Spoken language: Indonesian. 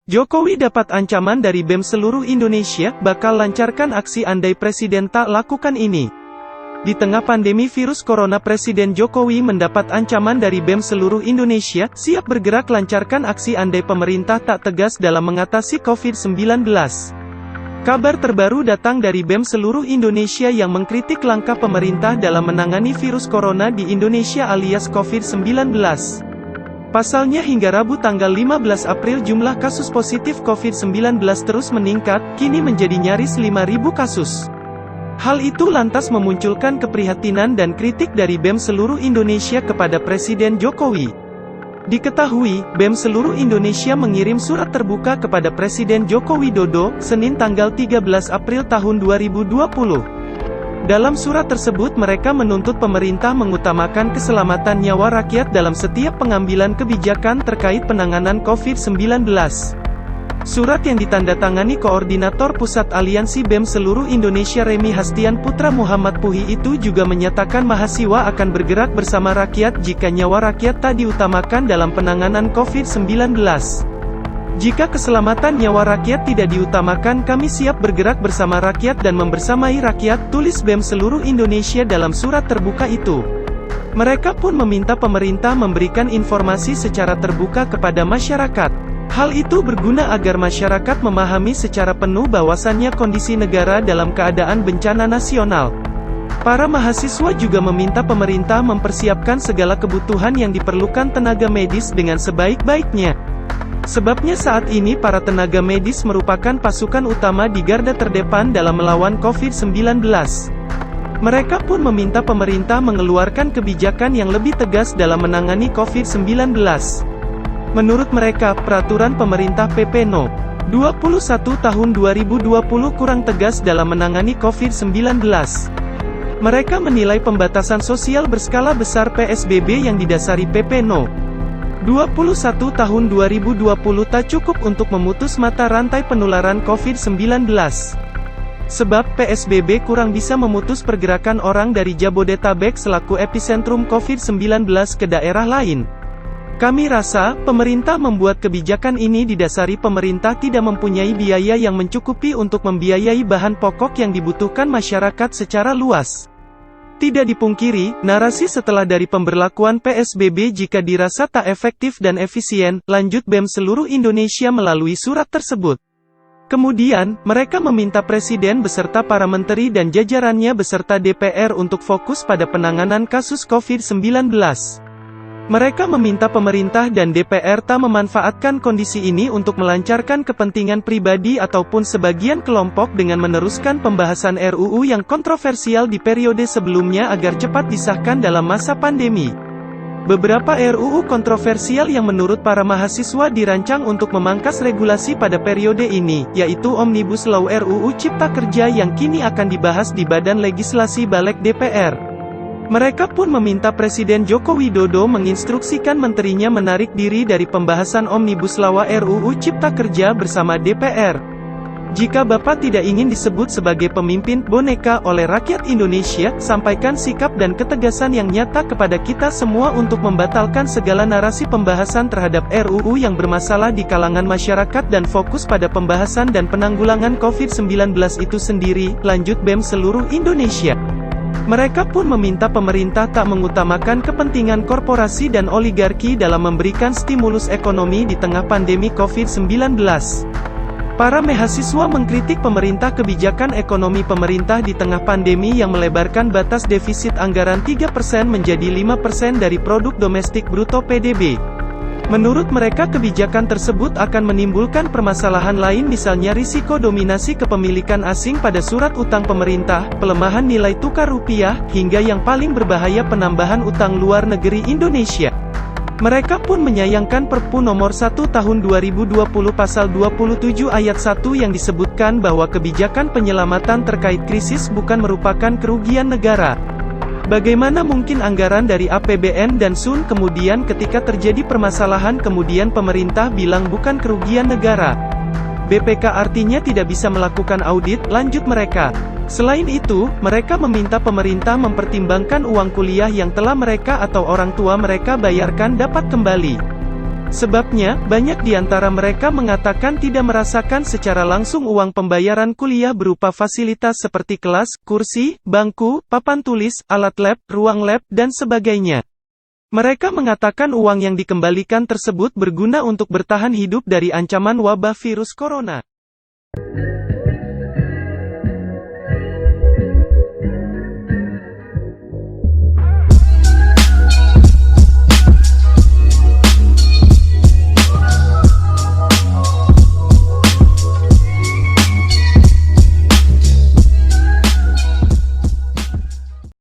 Jokowi dapat ancaman dari BEM seluruh Indonesia, bakal lancarkan aksi andai Presiden tak lakukan ini. Di tengah pandemi virus corona, Presiden Jokowi mendapat ancaman dari BEM seluruh Indonesia, siap bergerak lancarkan aksi andai pemerintah tak tegas dalam mengatasi COVID-19. Kabar terbaru datang dari BEM seluruh Indonesia yang mengkritik langkah pemerintah dalam menangani virus corona di Indonesia alias COVID-19. Pasalnya hingga Rabu tanggal 15 April jumlah kasus positif COVID-19 terus meningkat, kini menjadi nyaris 5.000 kasus. Hal itu lantas memunculkan keprihatinan dan kritik dari BEM seluruh Indonesia kepada Presiden Jokowi. Diketahui, BEM seluruh Indonesia mengirim surat terbuka kepada Presiden Joko Widodo, Senin tanggal 13 April tahun 2020. Dalam surat tersebut mereka menuntut pemerintah mengutamakan keselamatan nyawa rakyat dalam setiap pengambilan kebijakan terkait penanganan COVID-19. Surat yang ditandatangani Koordinator Pusat Aliansi BEM seluruh Indonesia Remi Hastian Putra Muhammad Puhi itu juga menyatakan mahasiswa akan bergerak bersama rakyat jika nyawa rakyat tak diutamakan dalam penanganan COVID-19. Jika keselamatan nyawa rakyat tidak diutamakan, kami siap bergerak bersama rakyat dan membersamai rakyat, tulis BEM seluruh Indonesia dalam surat terbuka itu. Mereka pun meminta pemerintah memberikan informasi secara terbuka kepada masyarakat. Hal itu berguna agar masyarakat memahami secara penuh bahwasannya kondisi negara dalam keadaan bencana nasional. Para mahasiswa juga meminta pemerintah mempersiapkan segala kebutuhan yang diperlukan tenaga medis dengan sebaik-baiknya. Sebabnya saat ini para tenaga medis merupakan pasukan utama di garda terdepan dalam melawan COVID-19. Mereka pun meminta pemerintah mengeluarkan kebijakan yang lebih tegas dalam menangani COVID-19. Menurut mereka, peraturan pemerintah PP No. 21 tahun 2020 kurang tegas dalam menangani COVID-19. Mereka menilai pembatasan sosial berskala besar PSBB yang didasari PP No. 21 tahun 2020 tak cukup untuk memutus mata rantai penularan COVID-19. Sebab PSBB kurang bisa memutus pergerakan orang dari Jabodetabek selaku epicentrum COVID-19 ke daerah lain. Kami rasa, pemerintah membuat kebijakan ini didasari pemerintah tidak mempunyai biaya yang mencukupi untuk membiayai bahan pokok yang dibutuhkan masyarakat secara luas. Tidak dipungkiri, narasi setelah dari pemberlakuan PSBB jika dirasa tak efektif dan efisien, lanjut BEM seluruh Indonesia melalui surat tersebut. Kemudian, mereka meminta Presiden beserta para menteri dan jajarannya beserta DPR untuk fokus pada penanganan kasus COVID-19. Mereka meminta pemerintah dan DPR tak memanfaatkan kondisi ini untuk melancarkan kepentingan pribadi ataupun sebagian kelompok dengan meneruskan pembahasan RUU yang kontroversial di periode sebelumnya agar cepat disahkan dalam masa pandemi. Beberapa RUU kontroversial yang menurut para mahasiswa dirancang untuk memangkas regulasi pada periode ini, yaitu Omnibus Law RUU Cipta Kerja yang kini akan dibahas di Badan Legislasi Balek DPR. Mereka pun meminta Presiden Joko Widodo menginstruksikan menterinya menarik diri dari pembahasan Omnibus Law RUU Cipta Kerja bersama DPR. Jika Bapak tidak ingin disebut sebagai pemimpin boneka oleh rakyat Indonesia, sampaikan sikap dan ketegasan yang nyata kepada kita semua untuk membatalkan segala narasi pembahasan terhadap RUU yang bermasalah di kalangan masyarakat dan fokus pada pembahasan dan penanggulangan COVID-19 itu sendiri, lanjut BEM seluruh Indonesia. Mereka pun meminta pemerintah tak mengutamakan kepentingan korporasi dan oligarki dalam memberikan stimulus ekonomi di tengah pandemi COVID-19. Para mahasiswa mengkritik pemerintah kebijakan ekonomi pemerintah di tengah pandemi yang melebarkan batas defisit anggaran 3% menjadi 5% dari produk domestik bruto PDB. Menurut mereka kebijakan tersebut akan menimbulkan permasalahan lain misalnya risiko dominasi kepemilikan asing pada surat utang pemerintah, pelemahan nilai tukar rupiah, hingga yang paling berbahaya penambahan utang luar negeri Indonesia. Mereka pun menyayangkan Perpu Nomor 1 Tahun 2020 Pasal 27 Ayat 1 yang disebutkan bahwa kebijakan penyelamatan terkait krisis bukan merupakan kerugian negara. Bagaimana mungkin anggaran dari APBN dan SUN kemudian ketika terjadi permasalahan kemudian pemerintah bilang bukan kerugian negara? BPK artinya tidak bisa melakukan audit, lanjut mereka. Selain itu, mereka meminta pemerintah mempertimbangkan uang kuliah yang telah mereka atau orang tua mereka bayarkan dapat kembali. Sebabnya, banyak di antara mereka mengatakan tidak merasakan secara langsung uang pembayaran kuliah berupa fasilitas seperti kelas, kursi, bangku, papan tulis, alat lab, ruang lab, dan sebagainya. Mereka mengatakan uang yang dikembalikan tersebut berguna untuk bertahan hidup dari ancaman wabah virus corona.